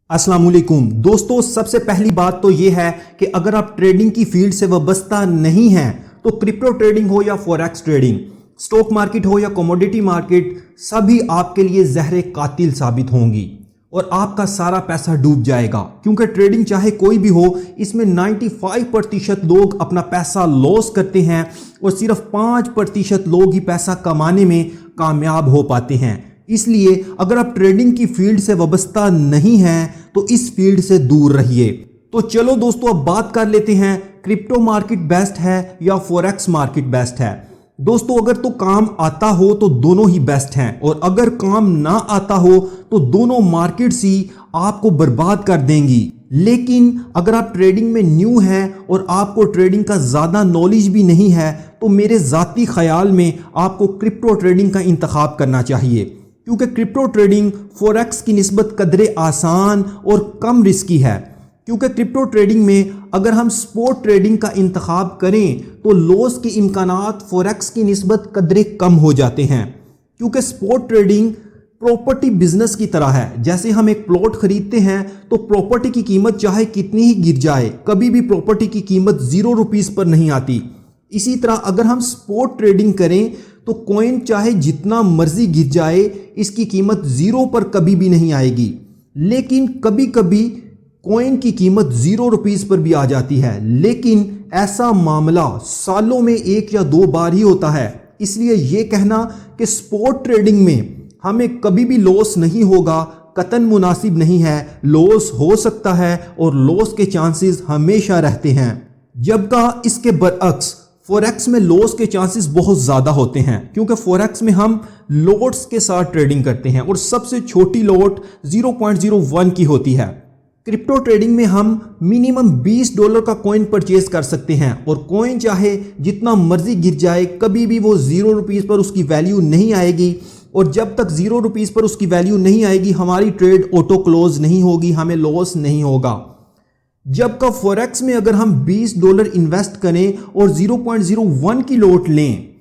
अस्सलामुअलैकुम दोस्तों, सबसे पहली बात तो यह है कि अगर आप ट्रेडिंग की फील्ड से वाबस्ता नहीं हैं तो क्रिप्टो ट्रेडिंग हो या फॉरेक्स ट्रेडिंग, स्टॉक मार्केट हो या कमोडिटी मार्केट, सभी आपके लिए जहर कातिल साबित होंगी और आपका सारा पैसा डूब जाएगा। क्योंकि ट्रेडिंग चाहे कोई भी हो, इसमें 95% लोग अपना पैसा लॉस करते हैं और सिर्फ 5% लोग ही पैसा कमाने में कामयाब हो पाते हैं। इसलिए अगर आप ट्रेडिंग की फील्ड से वाबस्ता नहीं हैं तो इस फील्ड से दूर रहिए। तो चलो दोस्तों, अब बात कर लेते हैं क्रिप्टो मार्केट बेस्ट है या फॉरेक्स मार्केट बेस्ट है। दोस्तों, अगर तो काम आता हो तो दोनों ही बेस्ट हैं और अगर काम ना आता हो तो दोनों मार्केट्स ही आपको बर्बाद कर देंगी। लेकिन अगर आप ट्रेडिंग में न्यू हैं और आपको ट्रेडिंग का ज़्यादा नॉलेज भी नहीं है तो मेरे ज़ाती ख्याल में आपको क्रिप्टो ट्रेडिंग का इंतखाब करना चाहिए, क्योंकि क्रिप्टो ट्रेडिंग फॉरेक्स की निस्बत कदरे आसान और कम रिस्की है। क्योंकि क्रिप्टो ट्रेडिंग में अगर हम स्पॉट ट्रेडिंग का इंतखाब करें तो लॉस के इम्कानात फॉरेक्स की निस्बत कदरे कम हो जाते हैं। क्योंकि स्पॉट ट्रेडिंग प्रॉपर्टी बिजनेस की तरह है। जैसे हम एक प्लॉट खरीदते हैं तो प्रॉपर्टी की कीमत चाहे कितनी ही गिर जाए, कभी भी प्रॉपर्टी की कीमत ₹0 पर नहीं आती। इसी तरह अगर हम स्पॉट ट्रेडिंग करें तो कॉइन चाहे जितना मर्जी गिर जाए, इसकी कीमत 0 पर कभी भी नहीं आएगी। लेकिन कभी कभी कॉइन की कीमत ₹0 पर भी आ जाती है, लेकिन ऐसा मामला सालों में 1 या 2 बार ही होता है। इसलिए यह कहना कि स्पॉट ट्रेडिंग में हमें कभी भी लॉस नहीं होगा कतन मुनासिब नहीं है। लॉस हो सकता है और लॉस के चांसेस हमेशा रहते हैं, जबकि इसके बरअक्स फॉरेक्स में लॉस के चांसेस बहुत ज़्यादा होते हैं। क्योंकि फॉरेक्स में हम लॉट्स के साथ ट्रेडिंग करते हैं और सबसे छोटी लॉट 0.01 की होती है। क्रिप्टो ट्रेडिंग में हम मिनिमम $20 का कॉइन परचेज कर सकते हैं और कॉइन चाहे जितना मर्जी गिर जाए, कभी भी वो ₹0 पर उसकी वैल्यू नहीं आएगी। और जब तक ₹0 पर उसकी वैल्यू नहीं आएगी, हमारी ट्रेड ऑटो क्लोज नहीं होगी, हमें लॉस नहीं होगा। जबकि फॉरेक्स में अगर हम $20 इन्वेस्ट करें और 0.01 की लॉट लें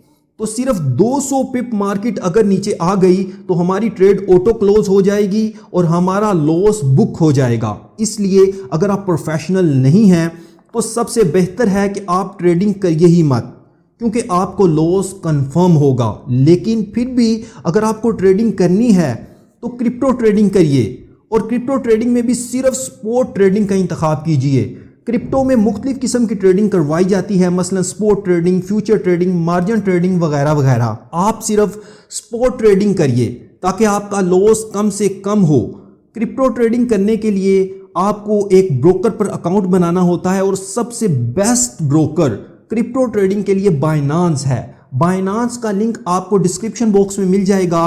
तो सिर्फ 200 पिप मार्केट अगर नीचे आ गई तो हमारी ट्रेड ऑटो क्लोज हो जाएगी और हमारा लॉस बुक हो जाएगा। इसलिए अगर आप प्रोफेशनल नहीं हैं तो सबसे बेहतर है कि आप ट्रेडिंग करिए ही मत, क्योंकि आपको लॉस कंफर्म होगा। लेकिन फिर भी अगर आपको ट्रेडिंग करनी है तो क्रिप्टो ट्रेडिंग करिए और क्रिप्टो ट्रेडिंग में भी सिर्फ स्पॉट ट्रेडिंग का इंतखाब कीजिए। क्रिप्टो में मुख्तलिफ किस्म की ट्रेडिंग करवाई जाती है, मसलन spot trading, future trading, margin trading वगैरह वगैरह। आप सिर्फ स्पॉट ट्रेडिंग करिए ताकि आपका लॉस कम से कम हो। क्रिप्टो ट्रेडिंग करने के लिए आपको एक ब्रोकर पर अकाउंट बनाना होता है और सबसे बेस्ट ब्रोकर क्रिप्टो ट्रेडिंग के लिए बाइनांस है। बाइनांस का लिंक आपको डिस्क्रिप्शन बॉक्स में मिल जाएगा।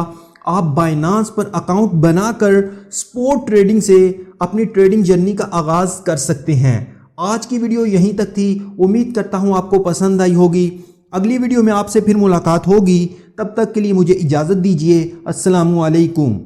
आप बाइनांस पर अकाउंट बनाकर स्पॉट ट्रेडिंग से अपनी ट्रेडिंग जर्नी का आगाज कर सकते हैं। आज की वीडियो यहीं तक थी। उम्मीद करता हूं आपको पसंद आई होगी। अगली वीडियो में आपसे फिर मुलाकात होगी। तब तक के लिए मुझे इजाज़त दीजिए। अस्सलामु अलैकुम।